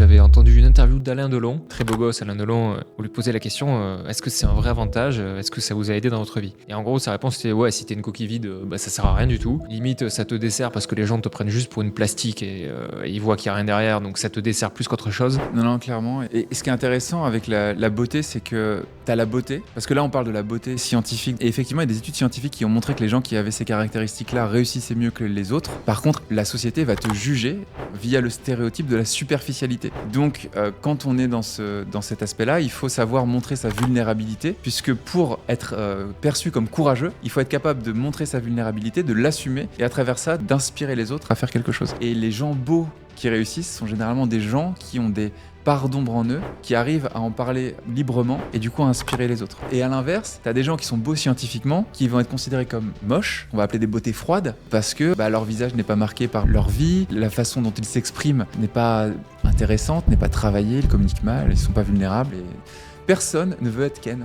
j'avais entendu une interview d'Alain Delon, très beau gosse Alain Delon, où lui posait la question est-ce que c'est un vrai avantage, est-ce que ça vous a aidé dans votre vie? Et en gros sa réponse c'était ouais, si t'es une coquille vide, ça sert à rien du tout. Limite ça te dessert parce que les gens te prennent juste pour une plastique et ils voient qu'il y a rien derrière, donc ça te dessert plus qu'autre chose. Non, clairement. Et ce qui est intéressant avec la beauté, c'est que t'as la beauté, parce que là on parle de la beauté scientifique, et effectivement il y a des études scientifiques qui ont montré que les gens qui avaient ces caractéristiques-là réussissaient mieux que les autres. Par contre, la société va te juger via le stéréotype de la superficialité. Donc quand on est dans cet aspect-là, il faut savoir montrer sa vulnérabilité, puisque pour être perçu comme courageux, il faut être capable de montrer sa vulnérabilité, de l'assumer, et à travers ça, d'inspirer les autres à faire quelque chose. Et les gens beaux qui réussissent sont généralement des gens qui ont des parts d'ombre en eux, qui arrivent à en parler librement et du coup à inspirer les autres. Et à l'inverse, t'as des gens qui sont beaux scientifiquement, qui vont être considérés comme moches, on va appeler des beautés froides, parce que leur visage n'est pas marqué par leur vie, la façon dont ils s'expriment n'est pas intéressante, n'est pas travaillée, ils communiquent mal, ils sont pas vulnérables et personne ne veut être Ken.